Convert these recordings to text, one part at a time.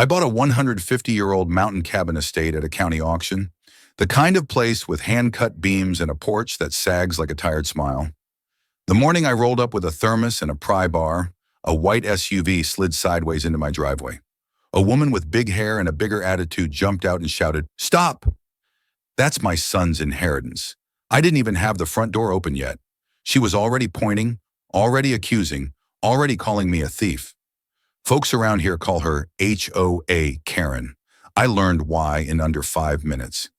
I bought a 150-year-old mountain cabin estate at a county auction, the kind of place with hand-cut beams and a porch that sags like a tired smile. The morning I rolled up with a thermos and a pry bar, a white SUV slid sideways into my driveway. A woman with big hair and a bigger attitude jumped out and shouted, "Stop! That's my son's inheritance." I didn't even have the front door open yet. She was already pointing, already accusing, already calling me a thief. Folks around here call her HOA Karen. I learned why in under 5 minutes.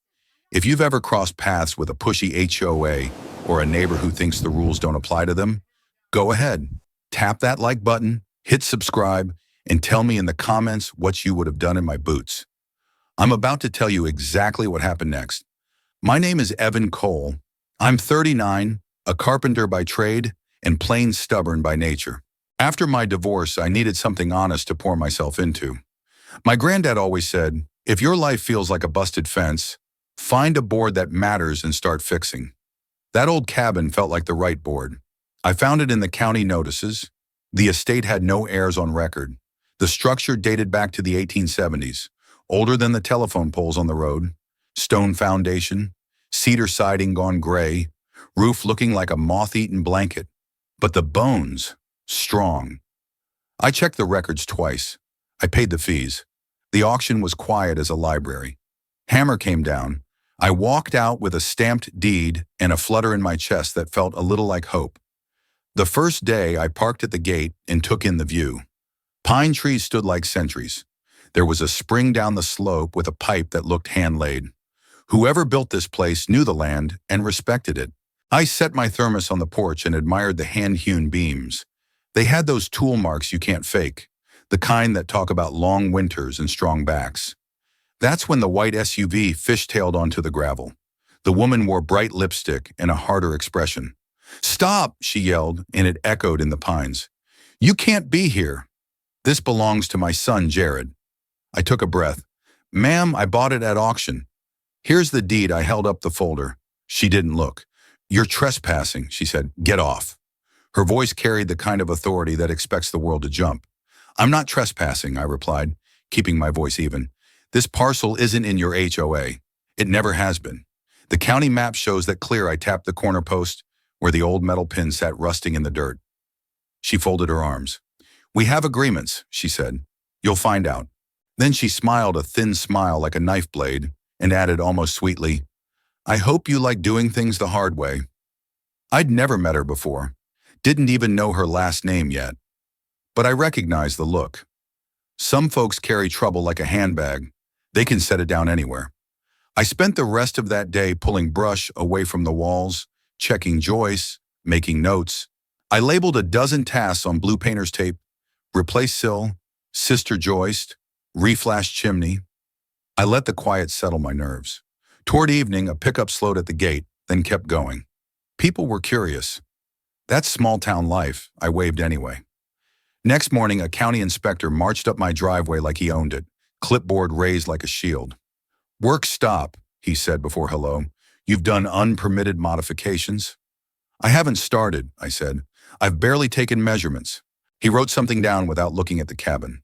If you've ever crossed paths with a pushy HOA or a neighbor who thinks the rules don't apply to them, go ahead, tap that like button, hit subscribe, and tell me in the comments what you would have done in my boots. I'm about to tell you exactly what happened next. My name is Evan Cole. I'm 39, a carpenter by trade, and plain stubborn by nature. After my divorce, I needed something honest to pour myself into. My granddad always said, if your life feels like a busted fence, find a board that matters and start fixing. That old cabin felt like the right board. I found it in the county notices. The estate had no heirs on record. The structure dated back to the 1870s, older than the telephone poles on the road. Stone foundation, cedar siding gone gray, roof looking like a moth-eaten blanket. But the bones, strong. I checked the records twice. I paid the fees. The auction was quiet as a library. Hammer came down. I walked out with a stamped deed and a flutter in my chest that felt a little like hope. The first day, I parked at the gate and took in the view. Pine trees stood like sentries. There was a spring down the slope with a pipe that looked hand-laid. Whoever built this place knew the land and respected it. I set my thermos on the porch and admired the hand-hewn beams. They had those tool marks you can't fake, the kind that talk about long winters and strong backs. That's when the white SUV fishtailed onto the gravel. The woman wore bright lipstick and a harder expression. "Stop!" she yelled, and it echoed in the pines. "You can't be here. This belongs to my son, Jared." I took a breath. "Ma'am, I bought it at auction." "Here's the deed." I held up the folder. She didn't look. "You're trespassing," she said. "Get off." Her voice carried the kind of authority that expects the world to jump. "I'm not trespassing," I replied, keeping my voice even. "This parcel isn't in your HOA. It never has been. The county map shows that clear." I tapped the corner post where the old metal pin sat rusting in the dirt. She folded her arms. "We have agreements," she said. "You'll find out." Then she smiled a thin smile like a knife blade and added almost sweetly, "I hope you like doing things the hard way." I'd never met her before. Didn't even know her last name yet. But I recognized the look. Some folks carry trouble like a handbag. They can set it down anywhere. I spent the rest of that day pulling brush away from the walls, checking joists, making notes. I labeled a dozen tasks on blue painter's tape: replace sill, sister joist, reflash chimney. I let the quiet settle my nerves. Toward evening, a pickup slowed at the gate, then kept going. People were curious. That's small-town life. I waved anyway. Next morning, a county inspector marched up my driveway like he owned it, clipboard raised like a shield. "Work stop," he said before hello. "You've done unpermitted modifications." "I haven't started," I said. "I've barely taken measurements." He wrote something down without looking at the cabin.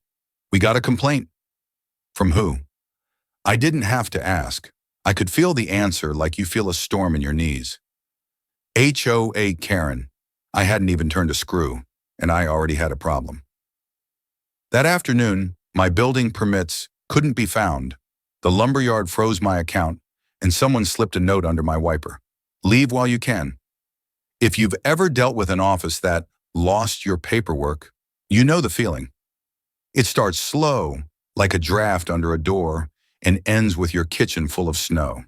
"We got a complaint." "From who?" I didn't have to ask. I could feel the answer like you feel a storm in your knees. HOA Karen. I hadn't even turned a screw, and I already had a problem. That afternoon, my building permits couldn't be found. The lumberyard froze my account, and someone slipped a note under my wiper. "Leave while you can." If you've ever dealt with an office that lost your paperwork, you know the feeling. It starts slow, like a draft under a door, and ends with your kitchen full of snow.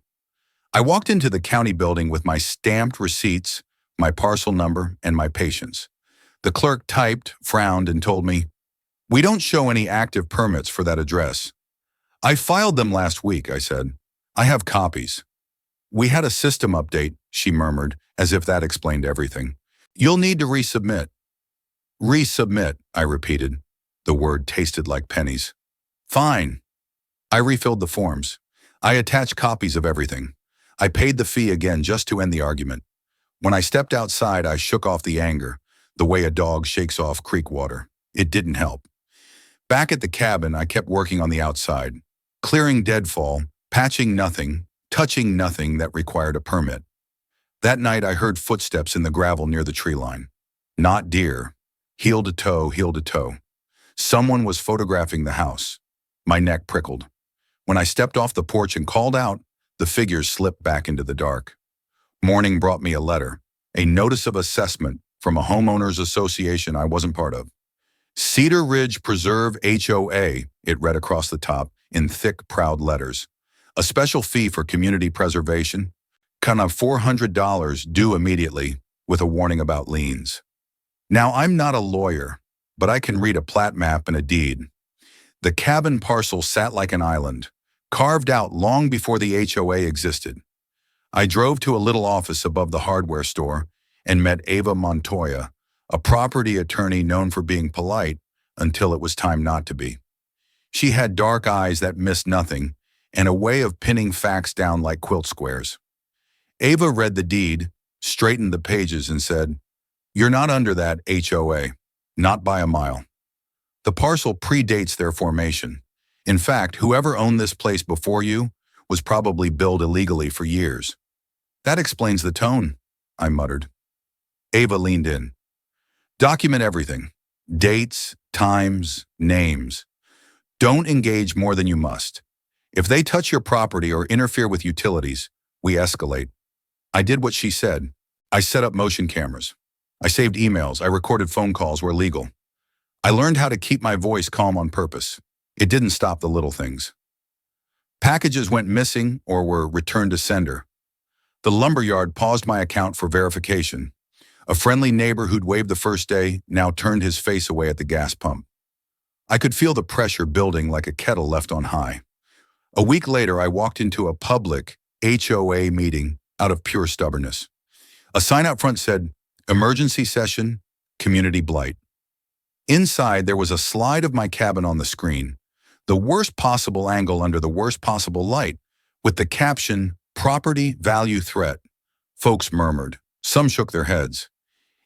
I walked into the county building with my stamped receipts, my parcel number, and my patience. The clerk typed, frowned, and told me, "We don't show any active permits for that address." "I filed them last week," I said. "I have copies." "We had a system update," she murmured, as if that explained everything. "You'll need to resubmit." "Resubmit," I repeated. The word tasted like pennies. "Fine." I refilled the forms. I attached copies of everything. I paid the fee again just to end the argument. When I stepped outside, I shook off the anger, the way a dog shakes off creek water. It didn't help. Back at the cabin, I kept working on the outside, clearing deadfall, patching nothing, touching nothing that required a permit. That night, I heard footsteps in the gravel near the tree line. Not deer. Heel to toe, heel to toe. Someone was photographing the house. My neck prickled. When I stepped off the porch and called out, the figures slipped back into the dark. Morning brought me a letter, a notice of assessment from a homeowners association I wasn't part of. Cedar Ridge Preserve HOA, it read across the top in thick, proud letters. A special fee for community preservation, kind of $400 due immediately, with a warning about liens. Now, I'm not a lawyer, but I can read a plat map and a deed. The cabin parcel sat like an island, carved out long before the HOA existed. I drove to a little office above the hardware store and met Ava Montoya, a property attorney known for being polite until it was time not to be. She had dark eyes that missed nothing and a way of pinning facts down like quilt squares. Ava read the deed, straightened the pages, and said, "You're not under that HOA, not by a mile. The parcel predates their formation. In fact, whoever owned this place before you was probably billed illegally for years." "That explains the tone," I muttered. Ava leaned in. "Document everything. Dates, times, names. Don't engage more than you must. If they touch your property or interfere with utilities, we escalate." I did what she said. I set up motion cameras. I saved emails. I recorded phone calls where legal. I learned how to keep my voice calm on purpose. It didn't stop the little things. Packages went missing or were returned to sender. The lumberyard paused my account for verification. A friendly neighbor who'd waved the first day now turned his face away at the gas pump. I could feel the pressure building like a kettle left on high. A week later, I walked into a public HOA meeting out of pure stubbornness. A sign out front said, "Emergency session, community blight." Inside, there was a slide of my cabin on the screen, the worst possible angle under the worst possible light, with the caption, "Property value threat." Folks murmured. Some shook their heads.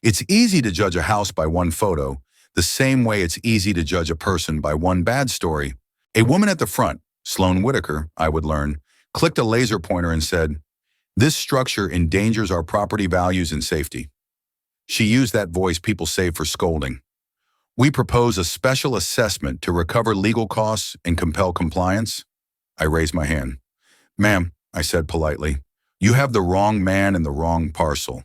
It's easy to judge a house by one photo, the same way it's easy to judge a person by one bad story. A woman at the front, Sloan Whitaker, I would learn, clicked a laser pointer and said, "This structure endangers our property values and safety." She used that voice people save for scolding. "We propose a special assessment to recover legal costs and compel compliance." I raised my hand. "Ma'am," I said politely, "you have the wrong man and the wrong parcel.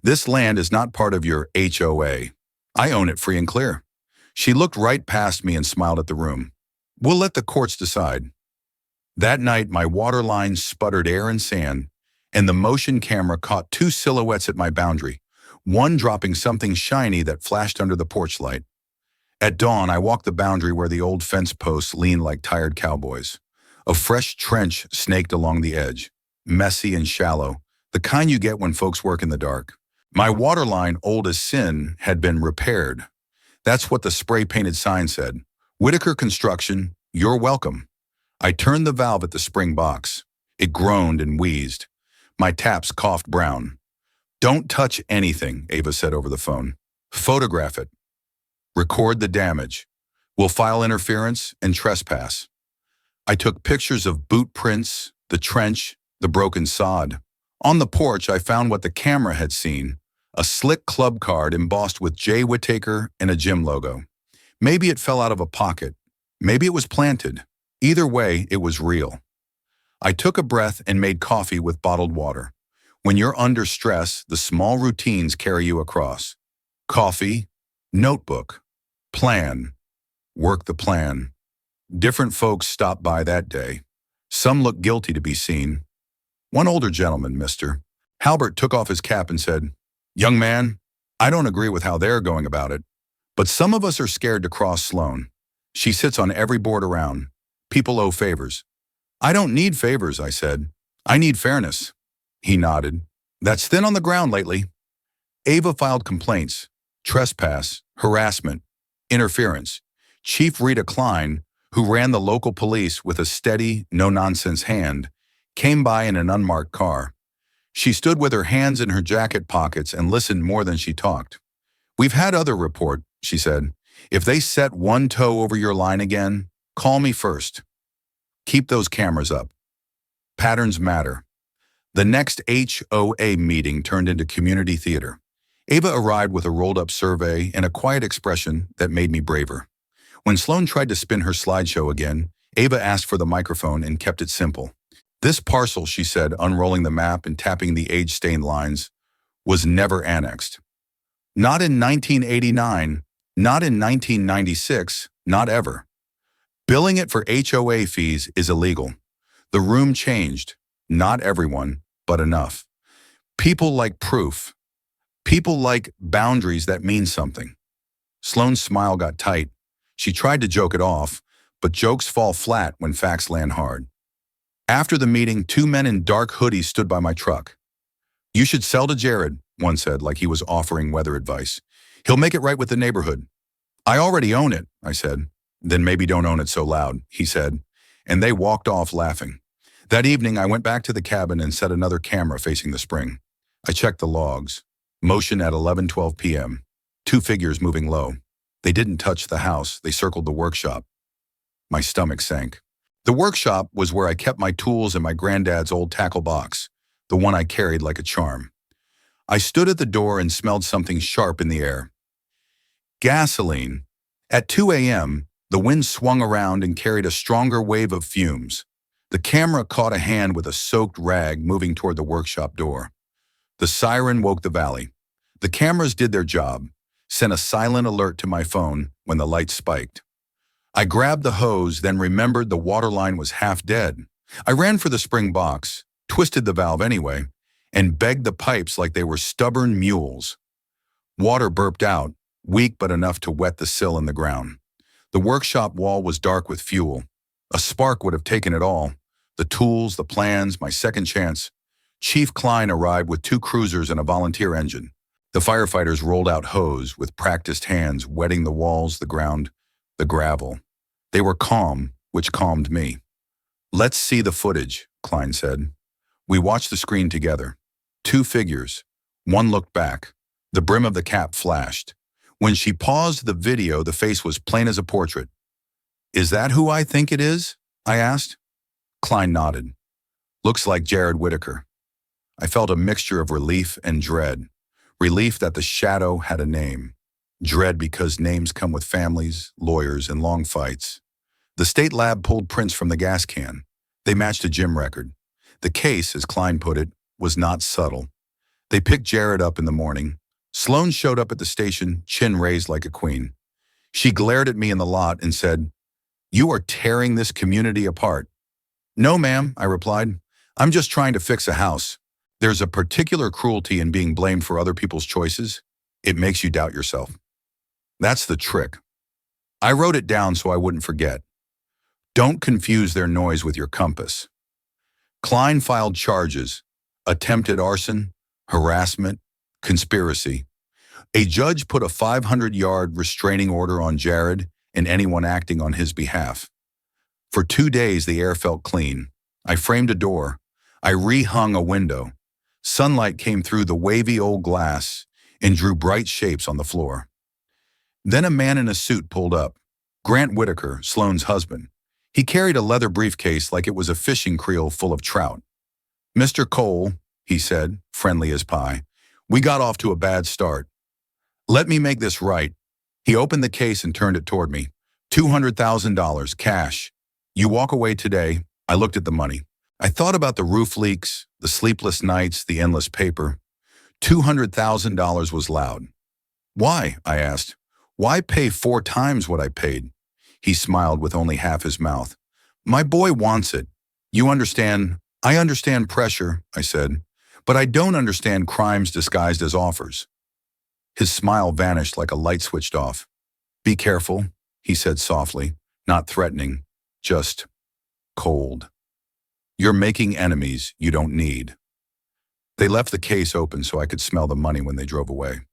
This land is not part of your HOA. I own it free and clear." She looked right past me and smiled at the room. "We'll let the courts decide." That night, my water line sputtered air and sand, and the motion camera caught two silhouettes at my boundary, one dropping something shiny that flashed under the porch light. At dawn, I walked the boundary where the old fence posts leaned like tired cowboys. A fresh trench snaked along the edge, messy and shallow, the kind you get when folks work in the dark. My water line, old as sin, had been repaired. That's what the spray-painted sign said. "Whitaker Construction, you're welcome." I turned the valve at the spring box. It groaned and wheezed. My taps coughed brown. "Don't touch anything," Ava said over the phone. "Photograph it. Record the damage. We'll file interference and trespass." I took pictures of boot prints, the trench, the broken sod. On the porch, I found what the camera had seen, a slick club card embossed with J. Whittaker and a gym logo. Maybe it fell out of a pocket. Maybe it was planted. Either way, it was real. I took a breath and made coffee with bottled water. When you're under stress, the small routines carry you across. Coffee, notebook, plan, work the plan. Different folks stopped by that day. Some looked guilty to be seen. One older gentleman, Mr. Halbert, took off his cap and said, "Young man, I don't agree with how they're going about it, but some of us are scared to cross Sloan. She sits on every board around. People owe favors." "I don't need favors," I said. "I need fairness." He nodded. "That's thin on the ground lately." Ava filed complaints, trespass, harassment, interference. Chief Rita Klein, who ran the local police with a steady, no-nonsense hand, came by in an unmarked car. She stood with her hands in her jacket pockets and listened more than she talked. "We've had other report," she said. If they set one toe over your line again, call me first. Keep those cameras up. Patterns matter. The next HOA meeting turned into community theater. Ava arrived with a rolled-up survey and a quiet expression that made me braver. When Sloan tried to spin her slideshow again, Ava asked for the microphone and kept it simple. This parcel, she said, unrolling the map and tapping the age-stained lines, was never annexed. Not in 1989, not in 1996, not ever. Billing it for HOA fees is illegal. The room changed. Not everyone, but enough. People like proof. People like boundaries that mean something. Sloane's smile got tight. She tried to joke it off, but jokes fall flat when facts land hard. After the meeting, two men in dark hoodies stood by my truck. "You should sell to Jared," one said, like he was offering weather advice. "He'll make it right with the neighborhood." "I already own it," I said. "Then maybe don't own it so loud," he said, and they walked off laughing. That evening, I went back to the cabin and set another camera facing the spring. I checked the logs. Motion at 11:12 p.m. Two figures moving low. They didn't touch the house, they circled the workshop. My stomach sank. The workshop was where I kept my tools and my granddad's old tackle box, the one I carried like a charm. I stood at the door and smelled something sharp in the air. Gasoline. At 2 a.m., the wind swung around and carried a stronger wave of fumes. The camera caught a hand with a soaked rag moving toward the workshop door. The siren woke the valley. The cameras did their job, sent a silent alert to my phone when the lights spiked. I grabbed the hose, then remembered the water line was half dead. I ran for the spring box, twisted the valve anyway, and begged the pipes like they were stubborn mules. Water burped out, weak but enough to wet the sill and the ground. The workshop wall was dark with fuel. A spark would have taken it all. The tools, the plans, my second chance. Chief Klein arrived with 2 cruisers and a volunteer engine. The firefighters rolled out hose with practiced hands, wetting the walls, the ground, the gravel. They were calm, which calmed me. "Let's see the footage," Klein said. We watched the screen together. 2 figures. One looked back. The brim of the cap flashed. When she paused the video, the face was plain as a portrait. "Is that who I think it is?" I asked. Klein nodded. "Looks like Jared Whitaker." I felt a mixture of relief and dread. Relief that the shadow had a name. Dread because names come with families, lawyers, and long fights. The state lab pulled prints from the gas can. They matched a gym record. The case, as Klein put it, was not subtle. They picked Jared up in the morning. Sloan showed up at the station, chin raised like a queen. She glared at me in the lot and said, "You are tearing this community apart." "No, ma'am," I replied. "I'm just trying to fix a house. There's a particular cruelty in being blamed for other people's choices. It makes you doubt yourself." That's the trick. I wrote it down so I wouldn't forget. Don't confuse their noise with your compass. Klein filed charges: attempted arson, harassment, conspiracy. A judge put a 500-yard restraining order on Jared and anyone acting on his behalf. For 2 days, the air felt clean. I framed a door. I rehung a window. Sunlight came through the wavy old glass and drew bright shapes on the floor. Then a man in a suit pulled up. Grant Whitaker, Sloan's husband. He carried a leather briefcase like it was a fishing creel full of trout. "Mr. Cole," he said, friendly as pie, "we got off to a bad start. Let me make this right." He opened the case and turned it toward me. $200,000, cash. You walk away today. I looked at the money. I thought about the roof leaks, the sleepless nights, the endless paper. $200,000 was loud. "Why?" I asked. "Why pay 4 times what I paid?" He smiled with only half his mouth. "My boy wants it. You understand? I understand pressure," I said, "but I don't understand crimes disguised as offers." His smile vanished like a light switched off. "Be careful," he said softly, not threatening, just cold. "You're making enemies you don't need." They left the case open so I could smell the money when they drove away.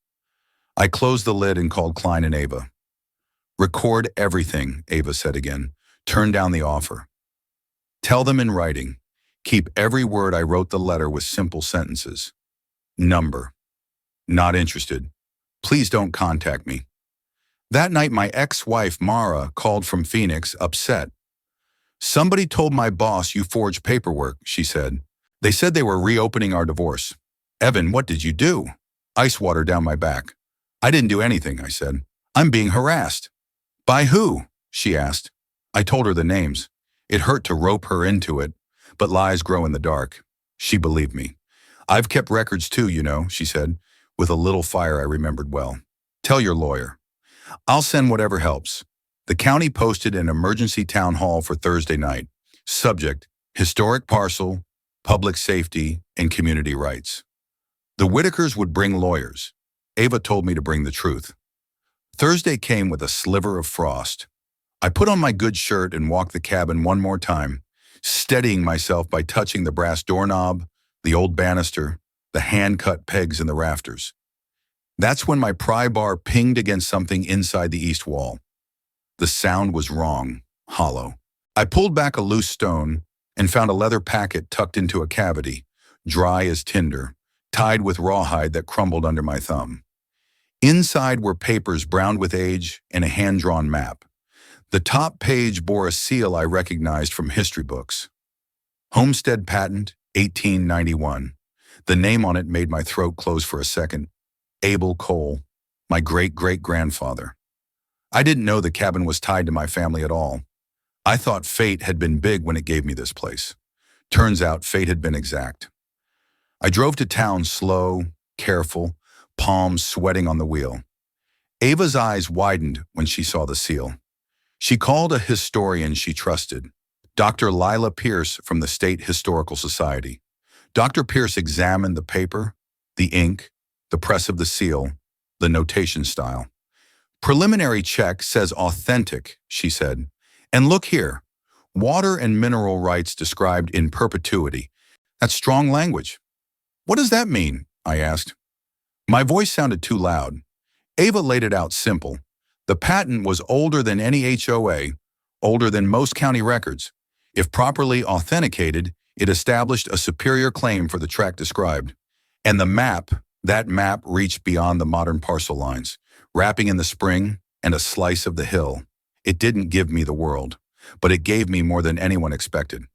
I closed the lid and called Klein and Ava. "Record everything," Ava said again. "Turn down the offer. Tell them in writing. Keep every word I wrote the letter with simple sentences. Number. Not interested. Please don't contact me." That night, my ex-wife, Mara, called from Phoenix, upset. "Somebody told my boss you forged paperwork," she said. "They said they were reopening our divorce." "Evan, what did you do?" Ice water down my back. "I didn't do anything," I said. "I'm being harassed." "By who?" she asked. I told her the names. It hurt to rope her into it, but lies grow in the dark. She believed me. "I've kept records too, you know," she said, with a little fire I remembered well. "Tell your lawyer." "I'll send whatever helps." The county posted an emergency town hall for Thursday night. Subject: historic parcel, public safety, and community rights. The Whitakers would bring lawyers. Ava told me to bring the truth. Thursday came with a sliver of frost. I put on my good shirt and walked the cabin one more time, steadying myself by touching the brass doorknob, the old banister, the hand-cut pegs in the rafters. That's when my pry bar pinged against something inside the east wall. The sound was wrong, hollow. I pulled back a loose stone and found a leather packet tucked into a cavity, dry as tinder, tied with rawhide that crumbled under my thumb. Inside were papers browned with age and a hand-drawn map. The top page bore a seal I recognized from history books. Homestead Patent, 1891. The name on it made my throat close for a second. Abel Cole, my great-great-grandfather. I didn't know the cabin was tied to my family at all. I thought fate had been big when it gave me this place. Turns out fate had been exact. I drove to town slow, careful, palms sweating on the wheel. Ava's eyes widened when she saw the seal. She called a historian she trusted, Dr. Lila Pierce from the State Historical Society. Dr. Pierce examined the paper, the ink, the press of the seal, the notation style. "Preliminary check says authentic," she said. "And look here, water and mineral rights described in perpetuity. That's strong language." "What does that mean?" I asked. My voice sounded too loud. Ava laid it out simple. The patent was older than any HOA, older than most county records. If properly authenticated, it established a superior claim for the tract described. And the map, that map reached beyond the modern parcel lines, wrapping in the spring and a slice of the hill. It didn't give me the world, but it gave me more than anyone expected.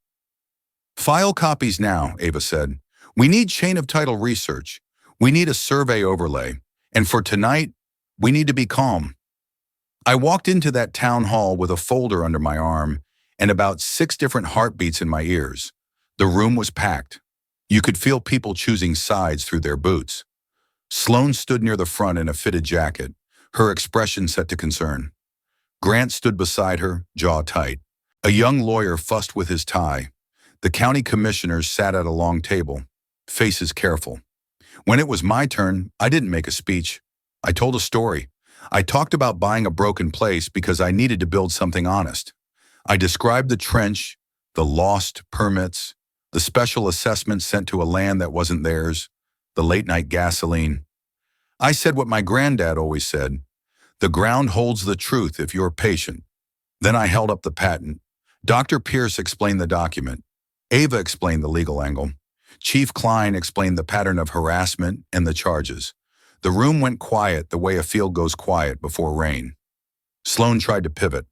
"File copies now," Ava said. "We need chain of title research. We need a survey overlay. And for tonight, we need to be calm." I walked into that town hall with a folder under my arm and about 6 different heartbeats in my ears. The room was packed. You could feel people choosing sides through their boots. Sloan stood near the front in a fitted jacket, her expression set to concern. Grant stood beside her, jaw tight. A young lawyer fussed with his tie. The county commissioners sat at a long table, faces careful. When it was my turn, I didn't make a speech. I told a story. I talked about buying a broken place because I needed to build something honest. I described the trench, the lost permits, the special assessment sent to a land that wasn't theirs, the late-night gasoline. I said what my granddad always said: "The ground holds the truth if you're patient." Then I held up the patent. Dr. Pierce explained the document. Ava explained the legal angle. Chief Klein explained the pattern of harassment and the charges. The room went quiet the way a field goes quiet before rain. Sloan tried to pivot.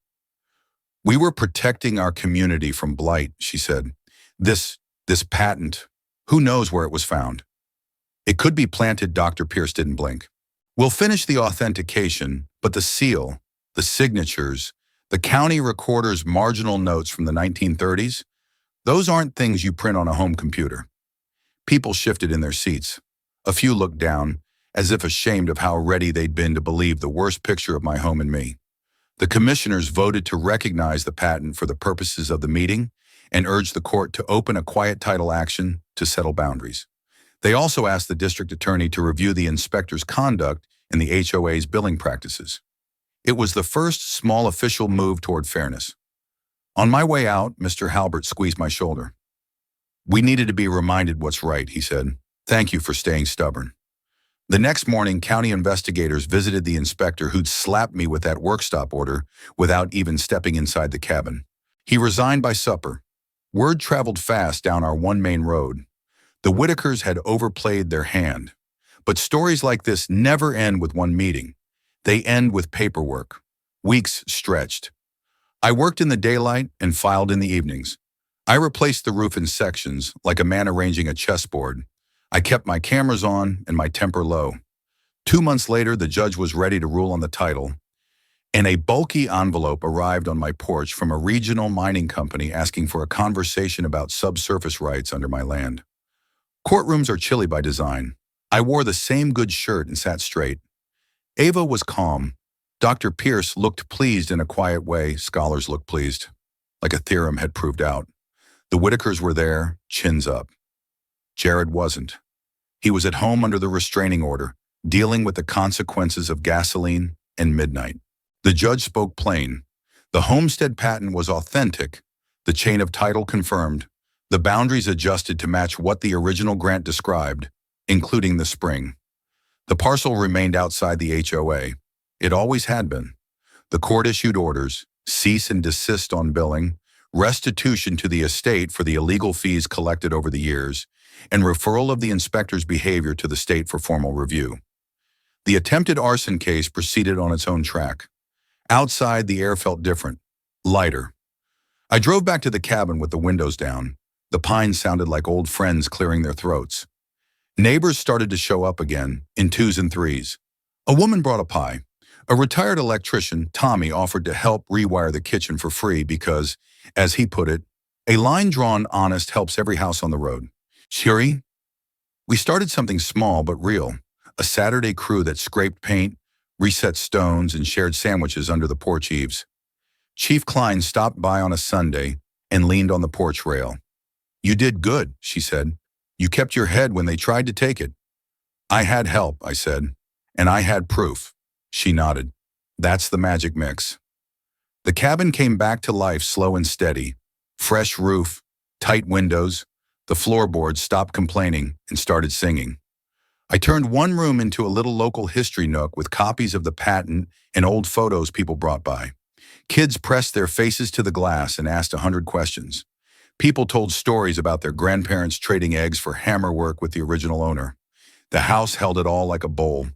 "We were protecting our community from blight," she said. This patent, who knows where it was found? It could be planted." Dr. Pierce didn't blink. "We'll finish the authentication, but the seal, the signatures, the county recorder's marginal notes from the 1930s, those aren't things you print on a home computer." People shifted in their seats. A few looked down, as if ashamed of how ready they'd been to believe the worst picture of my home and me. The commissioners voted to recognize the patent for the purposes of the meeting and urged the court to open a quiet title action to settle boundaries. They also asked the district attorney to review the inspector's conduct in the HOA's billing practices. It was the first small official move toward fairness. On my way out, Mr. Halbert squeezed my shoulder. "We needed to be reminded what's right," he said. "Thank you for staying stubborn." The next morning, county investigators visited the inspector who'd slapped me with that work stop order without even stepping inside the cabin. He resigned by supper. Word traveled fast down our one main road. The Whitakers had overplayed their hand. But stories like this never end with one meeting. They end with paperwork. Weeks stretched. I worked in the daylight and filed in the evenings. I replaced the roof in sections, like a man arranging a chessboard. I kept my cameras on and my temper low. 2 months later, the judge was ready to rule on the title, and a bulky envelope arrived on my porch from a regional mining company asking for a conversation about subsurface rights under my land. Courtrooms are chilly by design. I wore the same good shirt and sat straight. Ava was calm. Dr. Pierce looked pleased in a quiet way scholars look pleased, like a theorem had proved out. The Whitakers were there, chins up. Jared wasn't. He was at home under the restraining order, dealing with the consequences of gasoline and midnight. The judge spoke plain. The homestead patent was authentic, the chain of title confirmed, the boundaries adjusted to match what the original grant described, including the spring. The parcel remained outside the HOA. It always had been. The court issued orders, cease and desist on billing, restitution to the estate for the illegal fees collected over the years, and referral of the inspector's behavior to the state for formal review. The attempted arson case proceeded on its own track. Outside, the air felt different, lighter. I drove back to the cabin with the windows down. The pines sounded like old friends clearing their throats. Neighbors started to show up again, in twos and threes. A woman brought a pie. A retired electrician, Tommy, offered to help rewire the kitchen for free because, as he put it, a line drawn honest helps every house on the road. Shiri? We started something small but real. A Saturday crew that scraped paint, reset stones, and shared sandwiches under the porch eaves. Chief Klein stopped by on a Sunday and leaned on the porch rail. "You did good," she said. "You kept your head when they tried to take it." "I had help," I said, "and I had proof." She nodded. That's the magic mix. The cabin came back to life slow and steady. Fresh roof, tight windows. The floorboards stopped complaining and started singing. I turned one room into a little local history nook with copies of the patent and old photos people brought by. Kids pressed their faces to the glass and asked 100 questions. People told stories about their grandparents trading eggs for hammer work with the original owner. The house held it all like a bowl.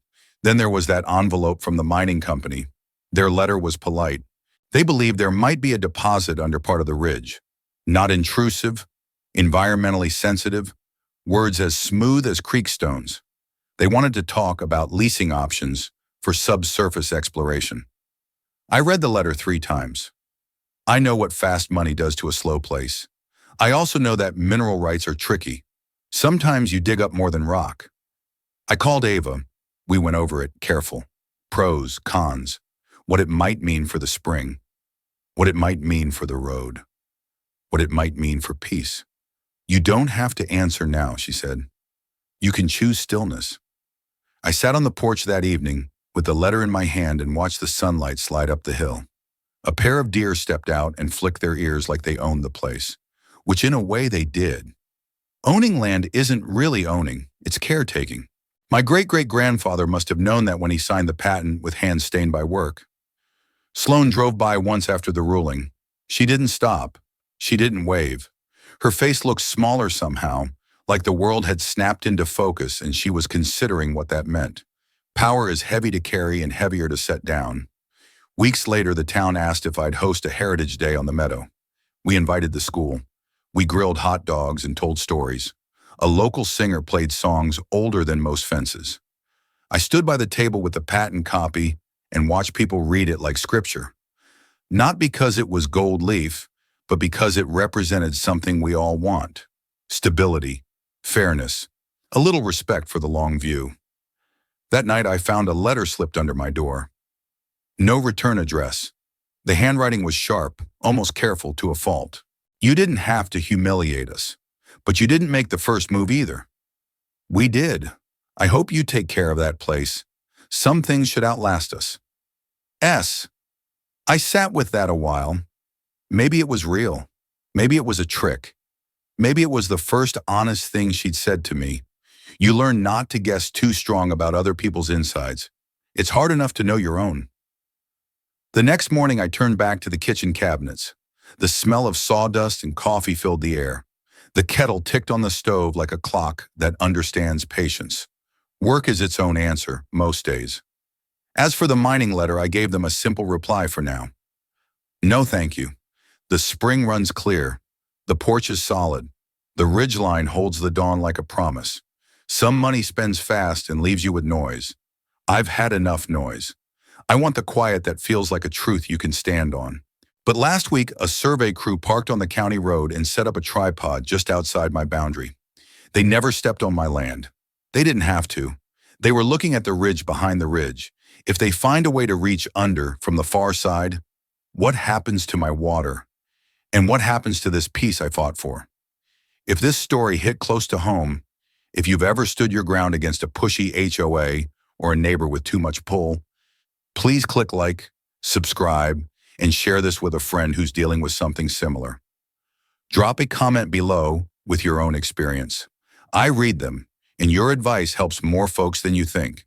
Then there was that envelope from the mining company. Their letter was polite. They believed there might be a deposit under part of the ridge. Not intrusive, environmentally sensitive, words as smooth as creek stones. They wanted to talk about leasing options for subsurface exploration. I read the letter 3 times. I know what fast money does to a slow place. I also know that mineral rights are tricky. Sometimes you dig up more than rock. I called Ava. We went over it, careful. Pros, cons, what it might mean for the spring, what it might mean for the road, what it might mean for peace. "You don't have to answer now," she said. "You can choose stillness." I sat on the porch that evening with the letter in my hand and watched the sunlight slide up the hill. A pair of deer stepped out and flicked their ears like they owned the place, which in a way they did. Owning land isn't really owning, it's caretaking. My great-great-grandfather must have known that when he signed the patent with hands stained by work. Sloan drove by once after the ruling. She didn't stop. She didn't wave. Her face looked smaller somehow, like the world had snapped into focus and she was considering what that meant. Power is heavy to carry and heavier to set down. Weeks later, the town asked if I'd host a Heritage Day on the meadow. We invited the school. We grilled hot dogs and told stories. A local singer played songs older than most fences. I stood by the table with the patent copy and watched people read it like scripture. Not because it was gold leaf, but because it represented something we all want. Stability, fairness, a little respect for the long view. That night I found a letter slipped under my door. No return address. The handwriting was sharp, almost careful to a fault. "You didn't have to humiliate us. But you didn't make the first move either." "We did. I hope you take care of that place. Some things should outlast us." I sat with that a while. Maybe it was real. Maybe it was a trick. Maybe it was the first honest thing she'd said to me. You learn not to guess too strong about other people's insides. It's hard enough to know your own. The next morning I turned back to the kitchen cabinets. The smell of sawdust and coffee filled the air. The kettle ticked on the stove like a clock that understands patience. Work is its own answer, most days. As for the mining letter, I gave them a simple reply for now. No thank you. The spring runs clear. The porch is solid. The ridgeline holds the dawn like a promise. Some money spends fast and leaves you with noise. I've had enough noise. I want the quiet that feels like a truth you can stand on. But last week, a survey crew parked on the county road and set up a tripod just outside my boundary. They never stepped on my land. They didn't have to. They were looking at the ridge behind the ridge. If they find a way to reach under from the far side, what happens to my water? And what happens to this peace I fought for? If this story hit close to home, if you've ever stood your ground against a pushy HOA or a neighbor with too much pull, please click like, subscribe, and share this with a friend who's dealing with something similar. Drop a comment below with your own experience. I read them, and your advice helps more folks than you think.